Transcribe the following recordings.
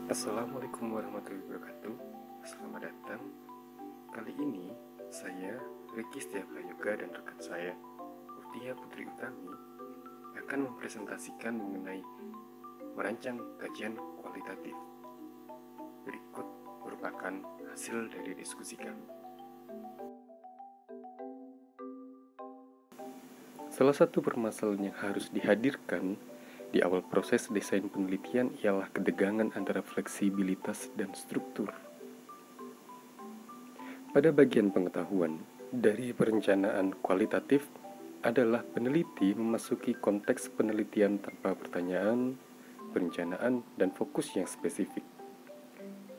Assalamualaikum warahmatullahi wabarakatuh. Selamat datang. Kali ini saya, Ricky Setiaprayoga, dan rekan saya, Mutia Putri Utami, akan mempresentasikan mengenai merancang kajian kualitatif. Berikut merupakan hasil dari diskusi kami. Salah satu permasalahan yang harus dihadirkan di awal proses desain penelitian ialah ketegangan antara fleksibilitas dan struktur. Pada bagian pengetahuan, dari perencanaan kualitatif adalah peneliti memasuki konteks penelitian tanpa pertanyaan, perencanaan, dan fokus yang spesifik.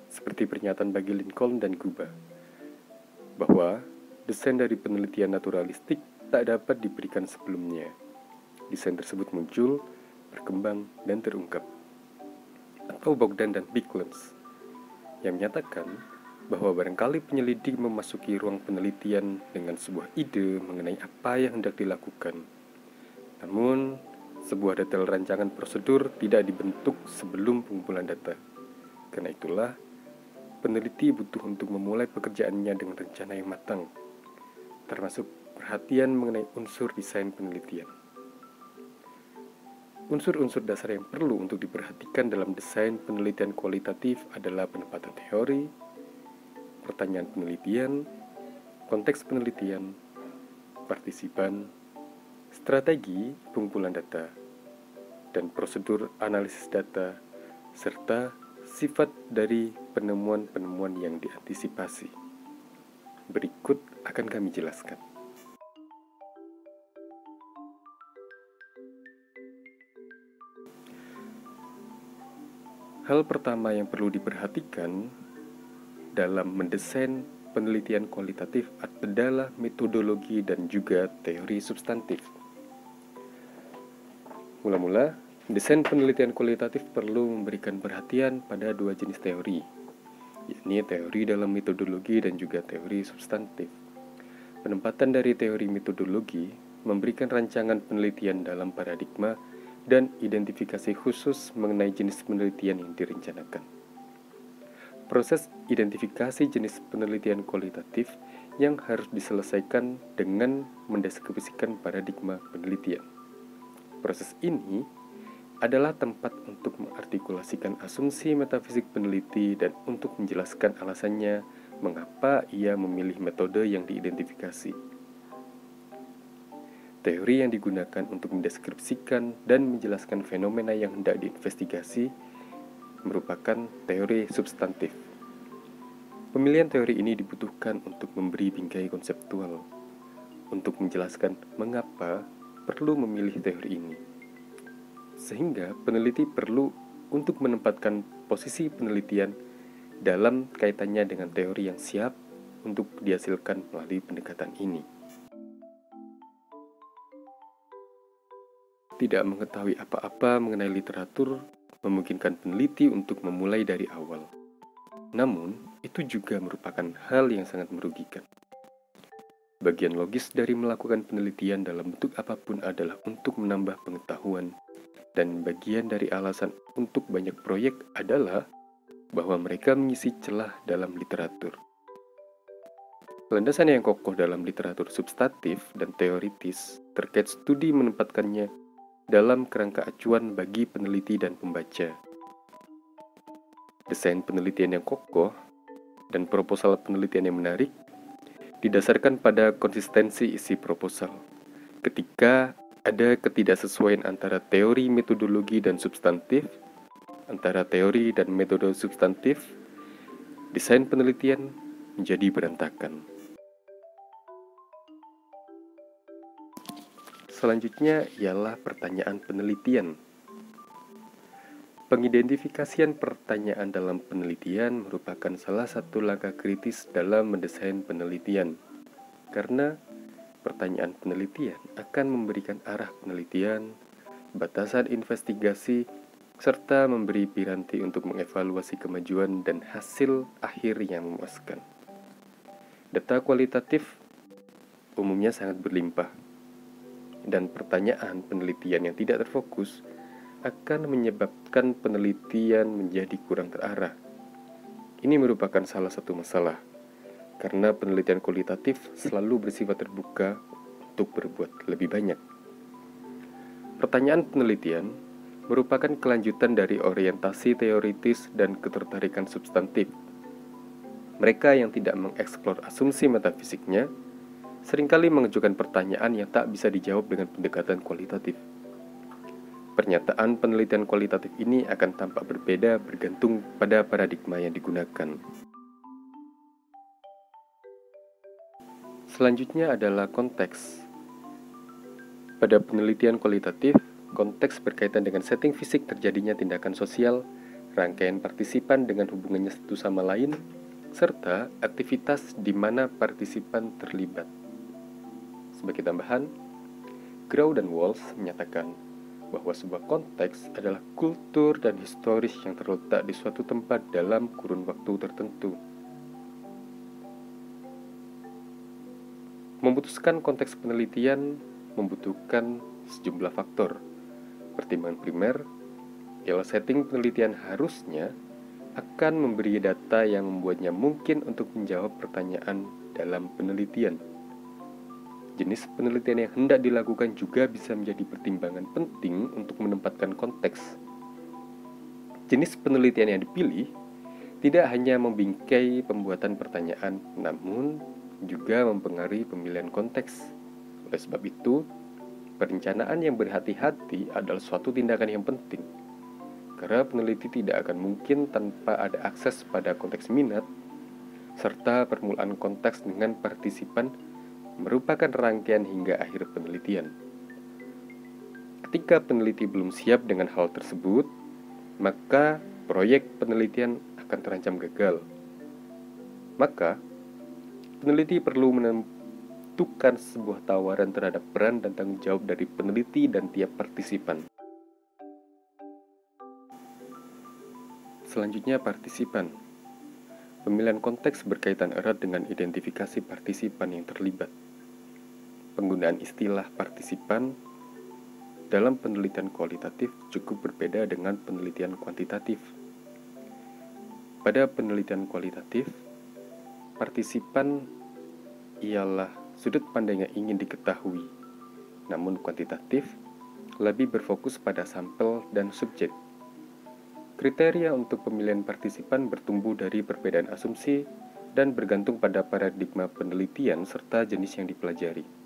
Seperti pernyataan bagi Lincoln dan Guba, bahwa desain dari penelitian naturalistik tak dapat diberikan sebelumnya. Desain tersebut muncul, berkembang, dan terungkap. Atau Bogdan dan Bicklens yang menyatakan bahwa barangkali penyelidik memasuki ruang penelitian dengan sebuah ide mengenai apa yang hendak dilakukan. Namun, sebuah detail rancangan prosedur tidak dibentuk sebelum pengumpulan data. Karena itulah, peneliti butuh untuk memulai pekerjaannya dengan rencana yang matang, termasuk perhatian mengenai unsur desain penelitian. Unsur-unsur dasar yang perlu untuk diperhatikan dalam desain penelitian kualitatif adalah penempatan teori, pertanyaan penelitian, konteks penelitian, partisipan, strategi pengumpulan data, dan prosedur analisis data, serta sifat dari penemuan-penemuan yang diantisipasi. Berikut akan kami jelaskan. Hal pertama yang perlu diperhatikan dalam mendesain penelitian kualitatif adalah metodologi dan juga teori substantif. Mula-mula, desain penelitian kualitatif perlu memberikan perhatian pada dua jenis teori, yakni teori dalam metodologi dan juga teori substantif. Penempatan dari teori metodologi memberikan rancangan penelitian dalam paradigma dan identifikasi khusus mengenai jenis penelitian yang direncanakan. Proses identifikasi jenis penelitian kualitatif yang harus diselesaikan dengan mendeskripsikan paradigma penelitian. Proses ini adalah tempat untuk mengartikulasikan asumsi metafisik peneliti dan untuk menjelaskan alasannya mengapa ia memilih metode yang diidentifikasi. Teori yang digunakan untuk mendeskripsikan dan menjelaskan fenomena yang hendak diinvestigasi merupakan teori substantif. Pemilihan teori ini dibutuhkan untuk memberi bingkai konseptual, untuk menjelaskan mengapa perlu memilih teori ini. Sehingga peneliti perlu untuk menempatkan posisi penelitian dalam kaitannya dengan teori yang siap untuk dihasilkan melalui pendekatan ini. Tidak mengetahui apa-apa mengenai literatur memungkinkan peneliti untuk memulai dari awal. Namun, itu juga merupakan hal yang sangat merugikan. Bagian logis dari melakukan penelitian dalam bentuk apapun adalah untuk menambah pengetahuan, dan bagian dari alasan untuk banyak proyek adalah bahwa mereka mengisi celah dalam literatur. Landasan yang kokoh dalam literatur substantif dan teoritis terkait studi menempatkannya dalam kerangka acuan bagi peneliti dan pembaca. Desain penelitian yang kokoh dan proposal penelitian yang menarik didasarkan pada konsistensi isi proposal. Ketika ada ketidaksesuaian antara teori, metodologi, dan substantif, antara teori dan metode substantif, desain penelitian menjadi berantakan. Selanjutnya ialah pertanyaan penelitian. Pengidentifikasian pertanyaan dalam penelitian merupakan salah satu langkah kritis dalam mendesain penelitian, karena pertanyaan penelitian akan memberikan arah penelitian, batasan investigasi, serta memberi piranti untuk mengevaluasi kemajuan dan hasil akhir yang memuaskan. Data kualitatif umumnya sangat berlimpah, dan pertanyaan penelitian yang tidak terfokus akan menyebabkan penelitian menjadi kurang terarah. Ini merupakan salah satu masalah, karena penelitian kualitatif selalu bersifat terbuka untuk berbuat lebih banyak. Pertanyaan penelitian merupakan kelanjutan dari orientasi teoritis dan ketertarikan substantif. Mereka yang tidak mengeksplor asumsi metafisiknya seringkali mengajukan pertanyaan yang tak bisa dijawab dengan pendekatan kualitatif. Pernyataan penelitian kualitatif ini akan tampak berbeda bergantung pada paradigma yang digunakan. Selanjutnya adalah konteks. Pada penelitian kualitatif, konteks berkaitan dengan setting fisik terjadinya tindakan sosial, rangkaian partisipan dengan hubungannya satu sama lain, serta aktivitas di mana partisipan terlibat. Sebagai tambahan, Grau dan Walsh menyatakan bahwa sebuah konteks adalah kultur dan historis yang terletak di suatu tempat dalam kurun waktu tertentu. Memutuskan konteks penelitian membutuhkan sejumlah faktor. Pertimbangan primer ialah setting penelitian harusnya akan memberi data yang membuatnya mungkin untuk menjawab pertanyaan dalam penelitian. Jenis penelitian yang hendak dilakukan juga bisa menjadi pertimbangan penting untuk menempatkan konteks. Jenis penelitian yang dipilih tidak hanya membingkai pembuatan pertanyaan, namun juga mempengaruhi pemilihan konteks. Oleh sebab itu, perencanaan yang berhati-hati adalah suatu tindakan yang penting, karena peneliti tidak akan mungkin tanpa ada akses pada konteks minat, serta permulaan konteks dengan partisipan merupakan rangkaian hingga akhir penelitian. Ketika peneliti belum siap dengan hal tersebut, maka proyek penelitian akan terancam gagal. Maka, peneliti perlu menentukan sebuah tawaran terhadap peran dan tanggung jawab dari peneliti dan tiap partisipan. Selanjutnya, partisipan. Pemilihan konteks berkaitan erat dengan identifikasi partisipan yang terlibat. Penggunaan istilah partisipan dalam penelitian kualitatif cukup berbeda dengan penelitian kuantitatif. Pada penelitian kualitatif, partisipan ialah sudut pandang yang ingin diketahui, namun kuantitatif lebih berfokus pada sampel dan subjek. Kriteria untuk pemilihan partisipan bertumbuh dari perbedaan asumsi dan bergantung pada paradigma penelitian serta jenis yang dipelajari.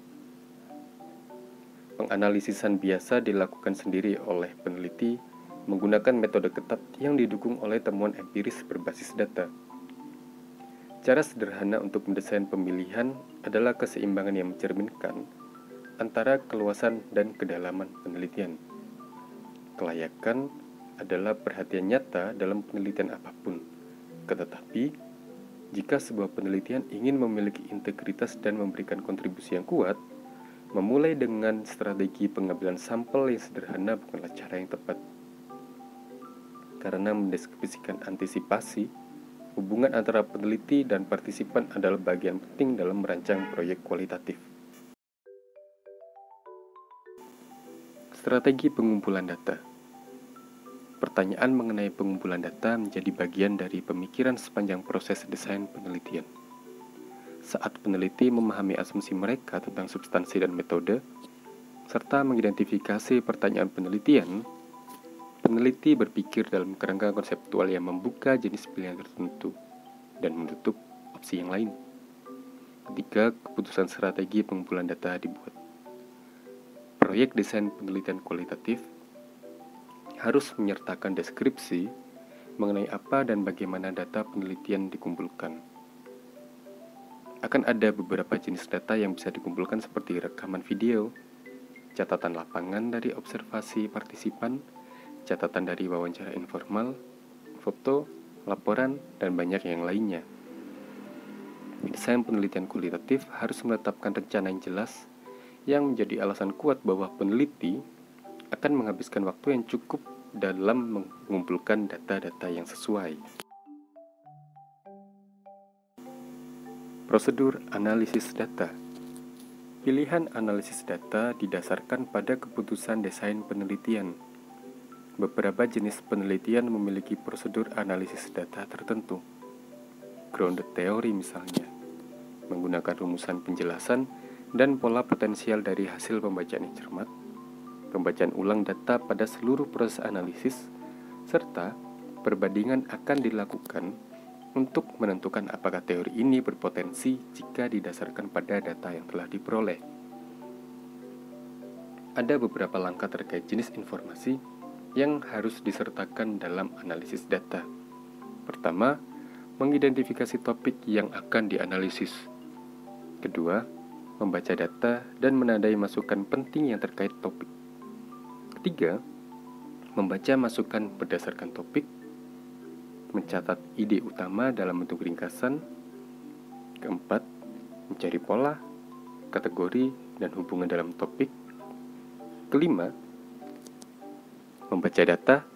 Penganalisisan biasa dilakukan sendiri oleh peneliti menggunakan metode ketat yang didukung oleh temuan empiris berbasis data. Cara sederhana untuk mendesain pemilihan adalah keseimbangan yang mencerminkan antara keluasan dan kedalaman penelitian. Kelayakan adalah perhatian nyata dalam penelitian apapun, tetapi jika sebuah penelitian ingin memiliki integritas dan memberikan kontribusi yang kuat, memulai dengan strategi pengambilan sampel yang sederhana bukanlah cara yang tepat. Karena mendeskripsikan antisipasi, hubungan antara peneliti dan partisipan adalah bagian penting dalam merancang proyek kualitatif. Strategi pengumpulan data. Pertanyaan mengenai pengumpulan data menjadi bagian dari pemikiran sepanjang proses desain penelitian. Saat peneliti memahami asumsi mereka tentang substansi dan metode, serta mengidentifikasi pertanyaan penelitian, peneliti berpikir dalam kerangka konseptual yang membuka jenis pilihan tertentu dan menutup opsi yang lain. Ketika keputusan strategi pengumpulan data dibuat, proyek desain penelitian kualitatif harus menyertakan deskripsi mengenai apa dan bagaimana data penelitian dikumpulkan. Akan ada beberapa jenis data yang bisa dikumpulkan seperti rekaman video, catatan lapangan dari observasi partisipan, catatan dari wawancara informal, foto, laporan, dan banyak yang lainnya. Desain penelitian kualitatif harus menetapkan rencana yang jelas yang menjadi alasan kuat bahwa peneliti akan menghabiskan waktu yang cukup dalam mengumpulkan data-data yang sesuai. Prosedur analisis data. Pilihan analisis data didasarkan pada keputusan desain penelitian. beberapa jenis penelitian memiliki prosedur analisis data tertentu. Grounded theory misalnya, menggunakan rumusan penjelasan dan pola potensial dari hasil pembacaan yang cermat, pembacaan ulang data pada seluruh proses analisis, serta perbandingan akan dilakukan untuk menentukan apakah teori ini berpotensi jika didasarkan pada data yang telah diperoleh. Ada beberapa langkah terkait jenis informasi yang harus disertakan dalam analisis data. Pertama, mengidentifikasi topik yang akan dianalisis. Kedua, membaca data dan menandai masukan penting yang terkait topik. Ketiga, membaca masukan berdasarkan topik, mencatat ide utama dalam bentuk ringkasan. Keempat, mencari pola, kategori, dan hubungan dalam topik. Kelima, membaca data,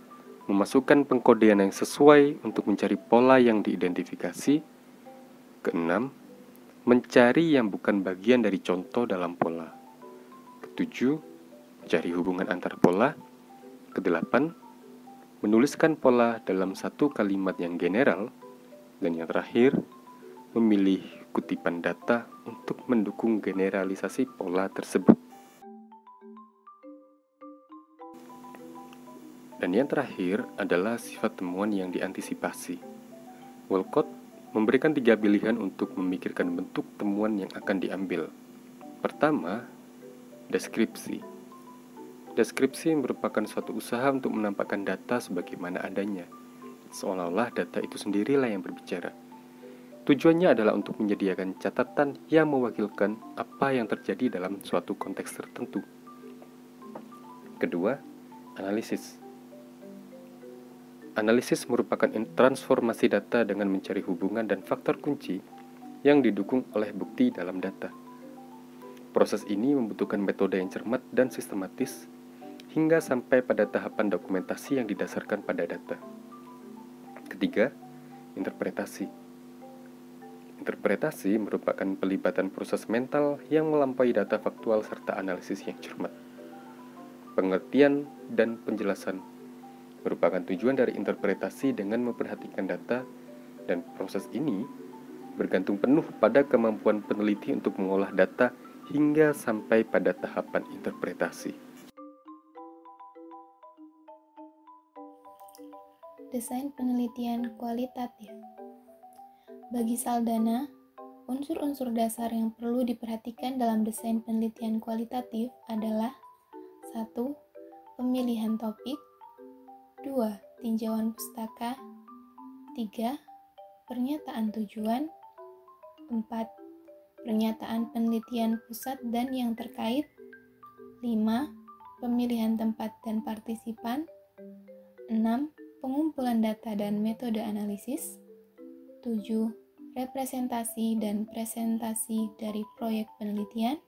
memasukkan pengkodean yang sesuai untuk mencari pola yang diidentifikasi. Keenam, mencari yang bukan bagian dari contoh dalam pola. Ketujuh, mencari hubungan antar pola. Kedelapan, menuliskan pola dalam satu kalimat yang general. Dan yang terakhir, memilih kutipan data untuk mendukung generalisasi pola tersebut. Dan yang terakhir adalah sifat temuan yang diantisipasi. Walcott memberikan 3 pilihan untuk memikirkan bentuk temuan yang akan diambil. Pertama, deskripsi. Deskripsi merupakan suatu usaha untuk menampakkan data sebagaimana adanya, seolah-olah data itu sendirilah yang berbicara. Tujuannya adalah untuk menyediakan catatan yang mewakilkan apa yang terjadi dalam suatu konteks tertentu. Kedua, analisis. Analisis merupakan transformasi data dengan mencari hubungan dan faktor kunci yang didukung oleh bukti dalam data. Proses ini membutuhkan metode yang cermat dan sistematis hingga sampai pada tahapan dokumentasi yang didasarkan pada data. Ketiga, interpretasi. Interpretasi merupakan pelibatan proses mental yang melampaui data faktual serta analisis yang cermat. Pengertian dan penjelasan merupakan tujuan dari interpretasi dengan memperhatikan data, dan proses ini bergantung penuh pada kemampuan peneliti untuk mengolah data hingga sampai pada tahapan interpretasi. Desain penelitian kualitatif. Bagi Saldana, unsur-unsur dasar yang perlu diperhatikan dalam desain penelitian kualitatif adalah 1. Pemilihan topik. 2. Tinjauan pustaka. 3. Pernyataan tujuan. 4. Pernyataan penelitian pusat dan yang terkait. 5. Pemilihan tempat dan partisipan. 6. Pengumpulan data dan metode analisis. 7. Representasi dan presentasi dari proyek penelitian.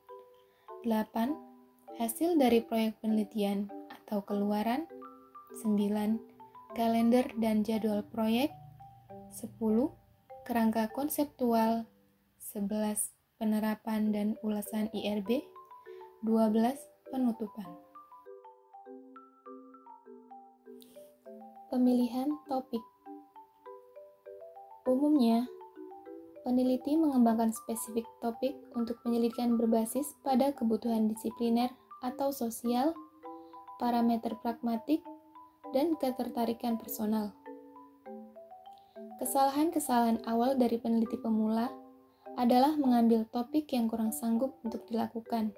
8. Hasil dari proyek penelitian atau keluaran. 9. Kalender dan jadwal proyek. 10. Kerangka konseptual. 11. Penerapan dan ulasan IRB. 12. Penutupan. Pemilihan topik. Umumnya, peneliti mengembangkan spesifik topik untuk penyelidikan berbasis pada kebutuhan disipliner atau sosial, parameter pragmatik, dan ketertarikan personal. Kesalahan-kesalahan awal dari peneliti pemula adalah mengambil topik yang kurang sanggup untuk dilakukan.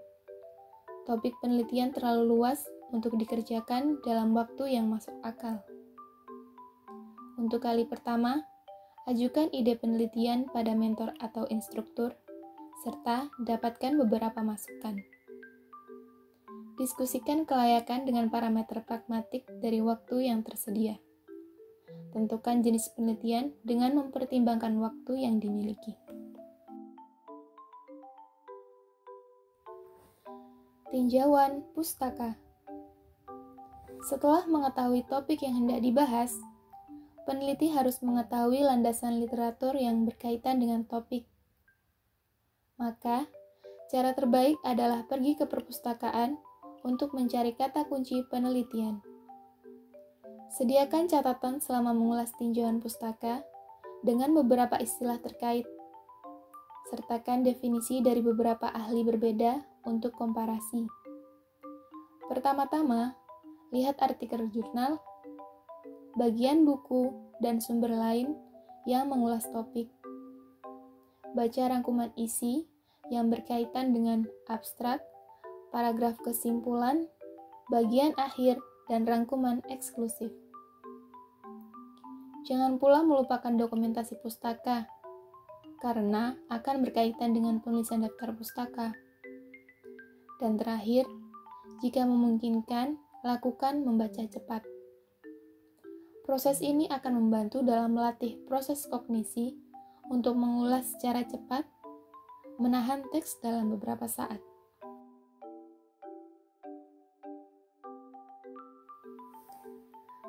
Topik penelitian terlalu luas untuk dikerjakan dalam waktu yang masuk akal. Untuk kali pertama, ajukan ide penelitian pada mentor atau instruktur, serta dapatkan beberapa masukan. Diskusikan kelayakan dengan parameter pragmatik dari waktu yang tersedia. Tentukan jenis penelitian dengan mempertimbangkan waktu yang dimiliki. Tinjauan pustaka. Setelah mengetahui topik yang hendak dibahas, peneliti harus mengetahui landasan literatur yang berkaitan dengan topik. Maka, cara terbaik adalah pergi ke perpustakaan untuk mencari kata kunci penelitian. Sediakan catatan selama mengulas tinjauan pustaka dengan beberapa istilah terkait. Sertakan definisi dari beberapa ahli berbeda untuk komparasi. Pertama-tama, lihat artikel jurnal, bagian buku, dan sumber lain yang mengulas topik. Baca rangkuman isi yang berkaitan dengan abstrak, paragraf kesimpulan, bagian akhir, dan rangkuman eksklusif. Jangan pula melupakan dokumentasi pustaka, karena akan berkaitan dengan penulisan daftar pustaka. Dan terakhir, jika memungkinkan, lakukan membaca cepat. Proses ini akan membantu dalam melatih proses kognisi untuk mengulas secara cepat, menahan teks dalam beberapa saat.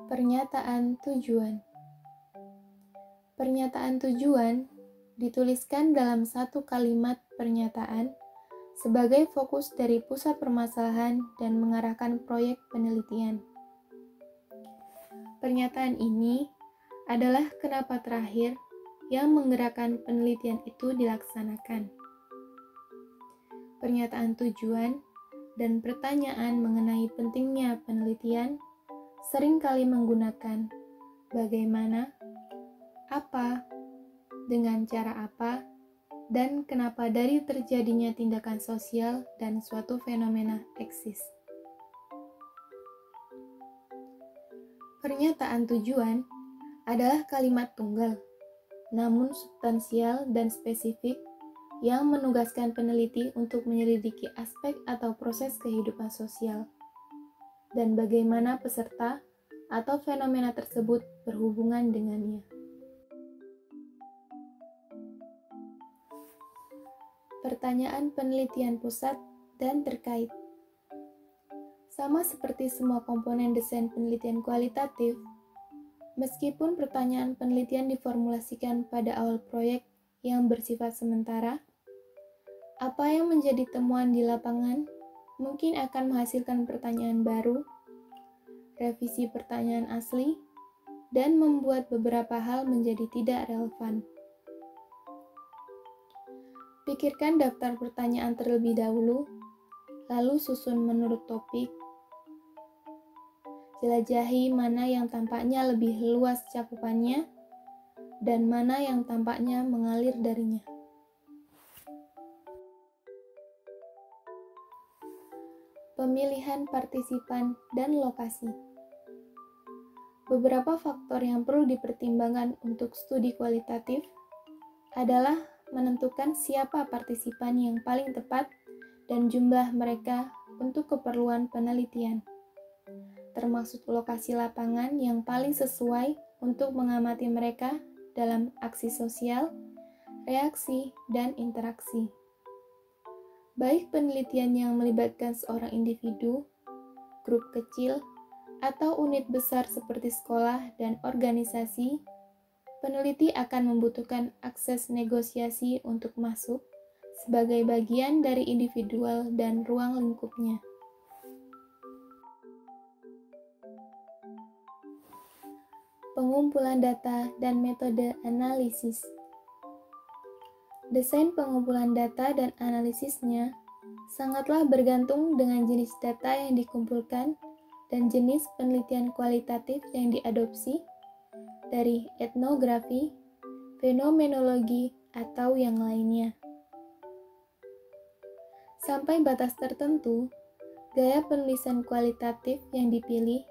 Pernyataan tujuan. Pernyataan tujuan dituliskan dalam satu kalimat pernyataan sebagai fokus dari pusat permasalahan dan mengarahkan proyek penelitian. Pernyataan ini adalah kenapa terakhir yang menggerakkan penelitian itu dilaksanakan. Pernyataan tujuan dan pertanyaan mengenai pentingnya penelitian seringkali menggunakan bagaimana, apa, dengan cara apa, dan kenapa dari terjadinya tindakan sosial dan suatu fenomena eksis. Pernyataan tujuan adalah kalimat tunggal, namun substansial dan spesifik yang menugaskan peneliti untuk menyelidiki aspek atau proses kehidupan sosial dan bagaimana peserta atau fenomena tersebut berhubungan dengannya. Pertanyaan penelitian pusat dan terkait. Sama seperti semua komponen desain penelitian kualitatif, meskipun pertanyaan penelitian diformulasikan pada awal proyek yang bersifat sementara, apa yang menjadi temuan di lapangan mungkin akan menghasilkan pertanyaan baru, revisi pertanyaan asli, dan membuat beberapa hal menjadi tidak relevan. Pikirkan daftar pertanyaan terlebih dahulu, lalu susun menurut topik. Jelajahi mana yang tampaknya lebih luas cakupannya dan mana yang tampaknya mengalir darinya. Pemilihan partisipan dan lokasi. Beberapa faktor yang perlu dipertimbangkan untuk studi kualitatif adalah menentukan siapa partisipan yang paling tepat dan jumlah mereka untuk keperluan penelitian, termasuk lokasi lapangan yang paling sesuai untuk mengamati mereka dalam aksi sosial, reaksi, dan interaksi. Baik penelitian yang melibatkan seorang individu, grup kecil, atau unit besar seperti sekolah dan organisasi, peneliti akan membutuhkan akses negosiasi untuk masuk sebagai bagian dari individual dan ruang lingkupnya. Pengumpulan data dan metode analisis. Desain pengumpulan data dan analisisnya sangatlah bergantung dengan jenis data yang dikumpulkan dan jenis penelitian kualitatif yang diadopsi dari etnografi, fenomenologi, atau yang lainnya. Sampai batas tertentu, gaya penulisan kualitatif yang dipilih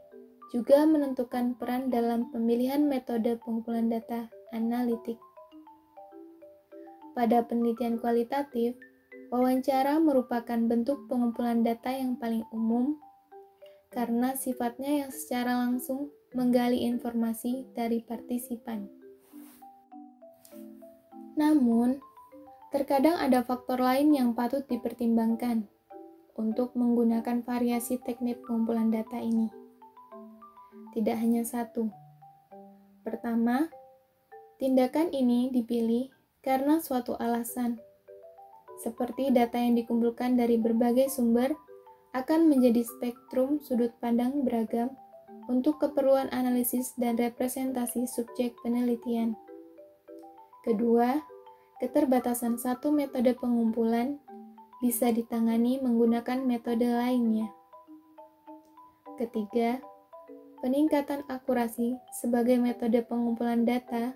juga menentukan peran dalam pemilihan metode pengumpulan data analitik. Pada penelitian kualitatif, wawancara merupakan bentuk pengumpulan data yang paling umum karena sifatnya yang secara langsung menggali informasi dari partisipan. Namun, terkadang ada faktor lain yang patut dipertimbangkan untuk menggunakan variasi teknik pengumpulan data ini. Tidak hanya satu. Pertama, tindakan ini dipilih karena suatu alasan, seperti data yang dikumpulkan dari berbagai sumber akan menjadi spektrum sudut pandang beragam untuk keperluan analisis dan representasi subjek penelitian. Kedua, keterbatasan satu metode pengumpulan bisa ditangani menggunakan metode lainnya. Ketiga, peningkatan akurasi sebagai metode pengumpulan data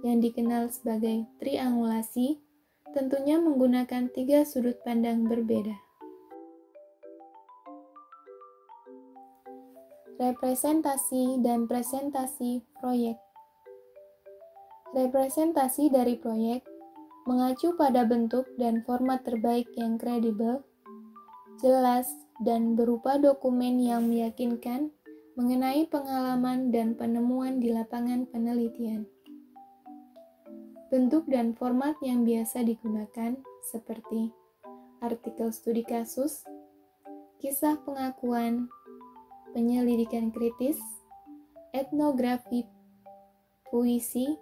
yang dikenal sebagai triangulasi tentunya menggunakan 3 sudut pandang berbeda. Representasi dan presentasi proyek. Representasi dari proyek mengacu pada bentuk dan format terbaik yang kredibel, jelas, dan berupa dokumen yang meyakinkan mengenai pengalaman dan penemuan di lapangan penelitian. Bentuk dan format yang biasa digunakan seperti artikel studi kasus, kisah pengakuan, penyelidikan kritis, etnografi, puisi,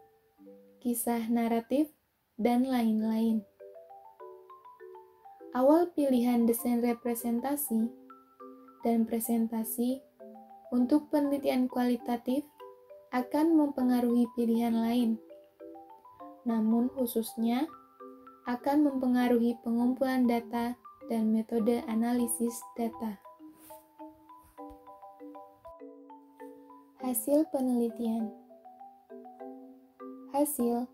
kisah naratif, dan lain-lain. Awal pilihan desain representasi dan presentasi untuk penelitian kualitatif akan mempengaruhi pilihan lain, namun khususnya akan mempengaruhi pengumpulan data dan metode analisis data. Hasil penelitian. Hasil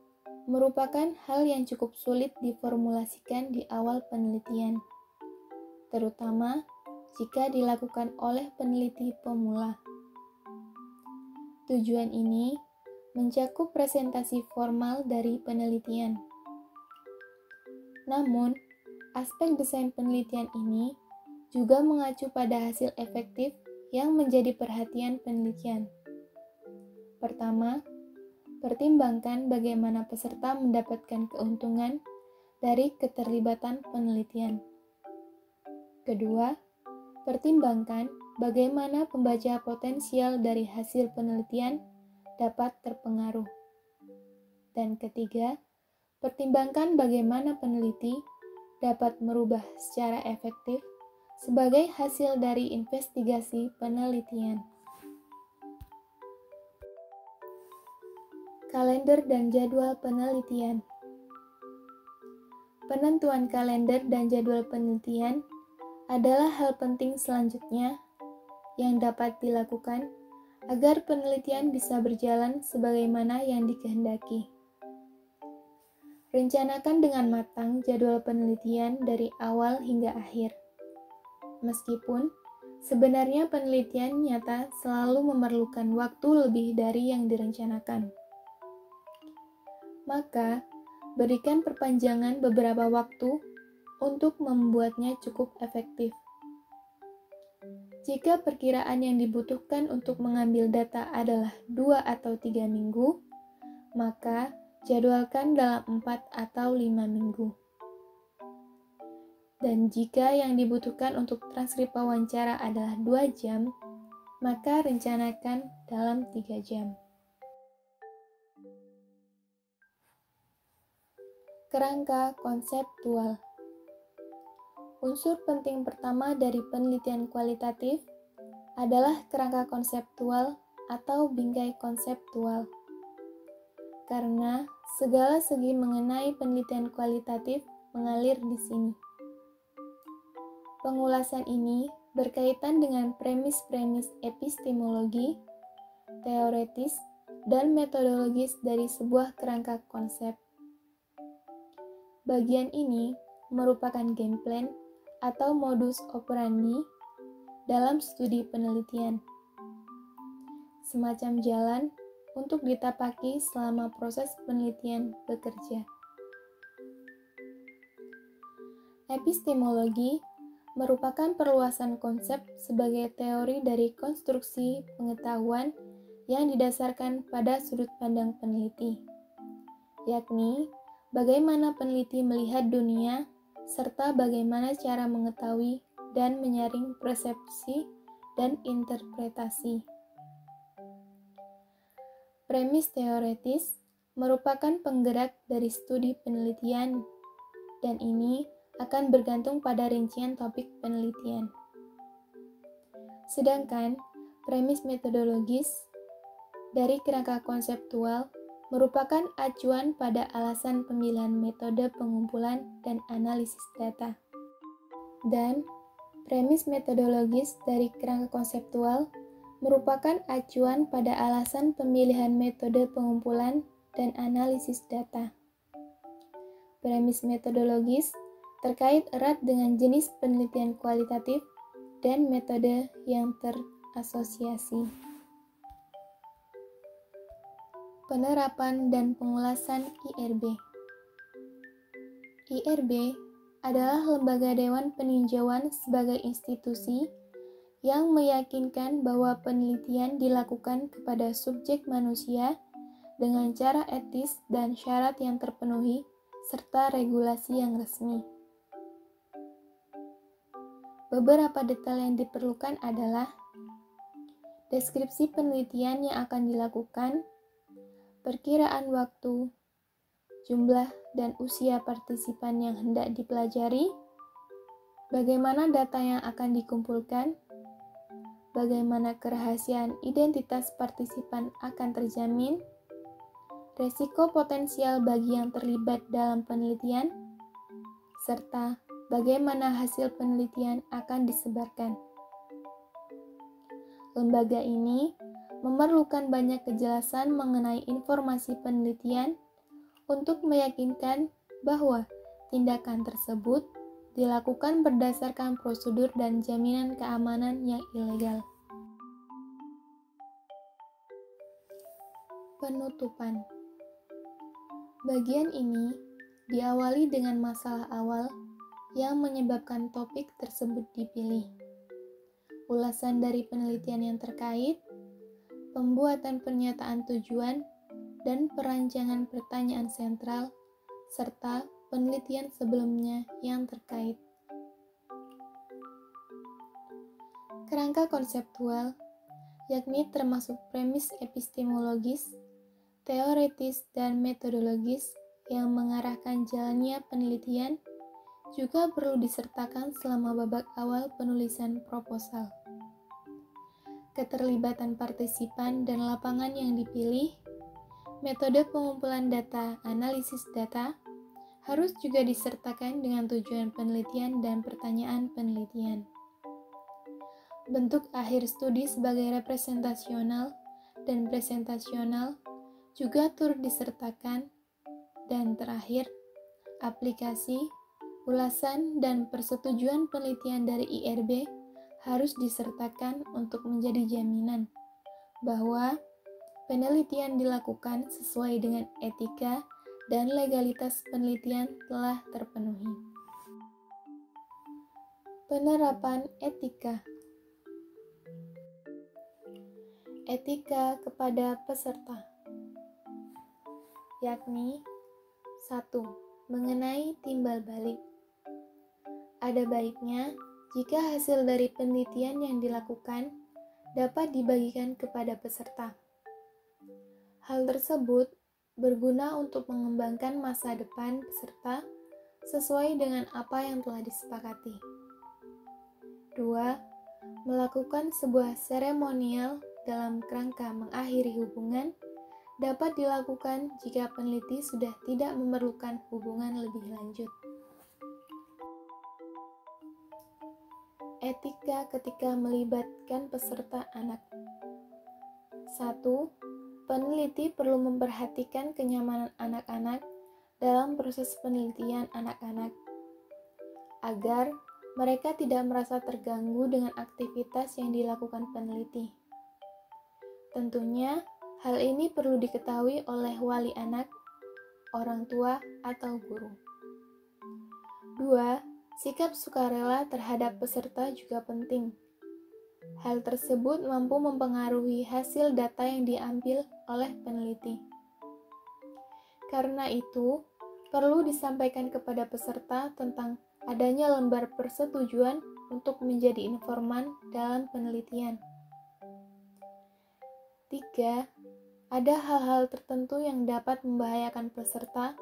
merupakan hal yang cukup sulit diformulasikan di awal penelitian, terutama jika dilakukan oleh peneliti pemula. Tujuan ini mencakup presentasi formal dari penelitian. Namun, aspek desain penelitian ini juga mengacu pada hasil efektif yang menjadi perhatian penelitian. Pertama, pertimbangkan bagaimana peserta mendapatkan keuntungan dari keterlibatan penelitian. Kedua, pertimbangkan bagaimana pembaca potensial dari hasil penelitian dapat terpengaruh. Dan ketiga, pertimbangkan bagaimana peneliti dapat merubah secara efektif sebagai hasil dari investigasi penelitian. Kalender dan jadwal penelitian. Penentuan kalender dan jadwal penelitian adalah hal penting selanjutnya yang dapat dilakukan agar penelitian bisa berjalan sebagaimana yang dikehendaki. Rencanakan dengan matang jadwal penelitian dari awal hingga akhir. Meskipun sebenarnya penelitian nyata selalu memerlukan waktu lebih dari yang direncanakan, maka berikan perpanjangan beberapa waktu untuk membuatnya cukup efektif. Jika perkiraan yang dibutuhkan untuk mengambil data adalah 2 atau 3 minggu, maka jadwalkan dalam 4 atau 5 minggu. Dan jika yang dibutuhkan untuk transkrip wawancara adalah 2 jam, maka rencanakan dalam 3 jam. Kerangka konseptual. Unsur penting pertama dari penelitian kualitatif adalah kerangka konseptual atau bingkai konseptual. Karena segala segi mengenai penelitian kualitatif mengalir di sini. Pengulasan ini berkaitan dengan premis-premis epistemologi, teoretis, dan metodologis dari sebuah kerangka konsep. Bagian ini merupakan game plan atau modus operandi dalam studi penelitian, semacam jalan untuk ditapaki selama proses penelitian bekerja. Epistemologi merupakan perluasan konsep sebagai teori dari konstruksi pengetahuan yang didasarkan pada sudut pandang peneliti, yakni bagaimana peneliti melihat dunia, serta bagaimana cara mengetahui dan menyaring persepsi dan interpretasi. Premis teoretis merupakan penggerak dari studi penelitian, dan ini akan bergantung pada rincian topik penelitian. Sedangkan premis metodologis dari kerangka konseptual merupakan acuan pada alasan pemilihan metode pengumpulan dan analisis data. Dan premis metodologis dari kerangka konseptual merupakan acuan pada alasan pemilihan metode pengumpulan dan analisis data. Premis metodologis terkait erat dengan jenis penelitian kualitatif dan metode yang terasosiasi. Penerapan dan pengulasan IRB. IRB adalah lembaga dewan peninjauan sebagai institusi yang meyakinkan bahwa penelitian dilakukan kepada subjek manusia dengan cara etis dan syarat yang terpenuhi serta regulasi yang resmi. Beberapa detail yang diperlukan adalah deskripsi penelitian yang akan dilakukan, perkiraan waktu, jumlah dan usia partisipan yang hendak dipelajari, bagaimana data yang akan dikumpulkan, bagaimana kerahasiaan identitas partisipan akan terjamin, resiko potensial bagi yang terlibat dalam penelitian, serta bagaimana hasil penelitian akan disebarkan. Lembaga ini memerlukan banyak kejelasan mengenai informasi penelitian untuk meyakinkan bahwa tindakan tersebut dilakukan berdasarkan prosedur dan jaminan keamanan yang ilegal. Penutupan. Bagian ini diawali dengan masalah awal yang menyebabkan topik tersebut dipilih. Ulasan dari penelitian yang terkait, pembuatan pernyataan tujuan, dan perancangan pertanyaan sentral, serta penelitian sebelumnya yang terkait. Kerangka konseptual, yakni termasuk premis epistemologis, teoretis, dan metodologis yang mengarahkan jalannya penelitian, juga perlu disertakan selama babak awal penulisan proposal. Keterlibatan partisipan dan lapangan yang dipilih, metode pengumpulan data, analisis data, harus juga disertakan dengan tujuan penelitian dan pertanyaan penelitian. Bentuk akhir studi sebagai representasional dan presentasional juga turut disertakan. Dan terakhir, aplikasi, ulasan, dan persetujuan penelitian dari IRB harus disertakan untuk menjadi jaminan bahwa penelitian dilakukan sesuai dengan etika dan legalitas penelitian telah terpenuhi. Penerapan etika. Etika kepada peserta, yakni 1. Mengenai timbal balik. Ada baiknya jika hasil dari penelitian yang dilakukan dapat dibagikan kepada peserta. Hal tersebut berguna untuk mengembangkan masa depan peserta sesuai dengan apa yang telah disepakati. 2. Melakukan sebuah seremonial dalam kerangka mengakhiri hubungan dapat dilakukan jika peneliti sudah tidak memerlukan hubungan lebih lanjut. Etika ketika melibatkan peserta anak. 1. Peneliti perlu memperhatikan kenyamanan anak-anak dalam proses penelitian anak-anak, agar mereka tidak merasa terganggu dengan aktivitas yang dilakukan peneliti. Tentunya, hal ini perlu diketahui oleh wali anak, orang tua, atau guru. 2. Sikap sukarela terhadap peserta juga penting. Hal tersebut mampu mempengaruhi hasil data yang diambil oleh peneliti. Karena itu, perlu disampaikan kepada peserta tentang adanya lembar persetujuan untuk menjadi informan dalam penelitian. 3. Ada hal-hal tertentu yang dapat membahayakan peserta,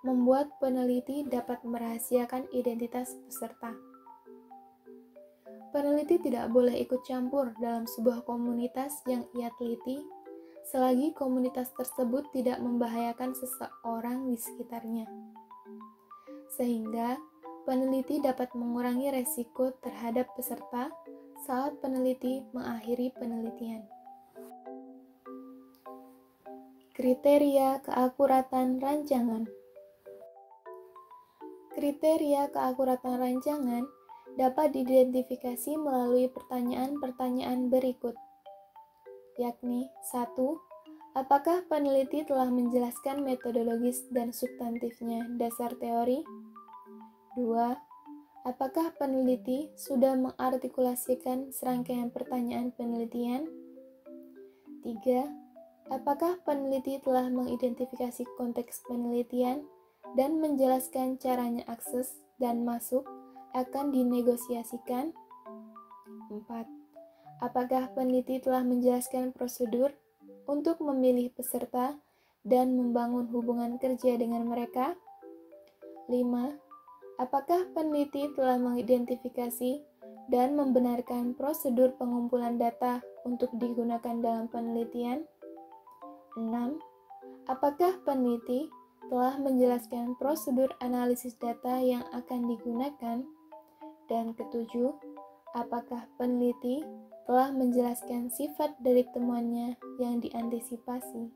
membuat peneliti dapat merahasiakan identitas peserta. Peneliti tidak boleh ikut campur dalam sebuah komunitas yang ia teliti selagi komunitas tersebut tidak membahayakan seseorang di sekitarnya. Sehingga peneliti dapat mengurangi resiko terhadap peserta saat peneliti mengakhiri penelitian. Kriteria keakuratan rancangan. Kriteria keakuratan rancangan dapat diidentifikasi melalui pertanyaan-pertanyaan berikut, yakni 1. Apakah peneliti telah menjelaskan metodologis dan substantifnya dasar teori? 2. Apakah peneliti sudah mengartikulasikan serangkaian pertanyaan penelitian? 3. Apakah peneliti telah mengidentifikasi konteks penelitian dan menjelaskan caranya akses dan masuk akan dinegosiasikan? 4. Apakah peneliti telah menjelaskan prosedur untuk memilih peserta dan membangun hubungan kerja dengan mereka? 5. Apakah peneliti telah mengidentifikasi dan membenarkan prosedur pengumpulan data untuk digunakan dalam penelitian? 6. Apakah peneliti telah menjelaskan prosedur analisis data yang akan digunakan? Dan ketujuh, apakah peneliti telah menjelaskan sifat dari temuannya yang diantisipasi?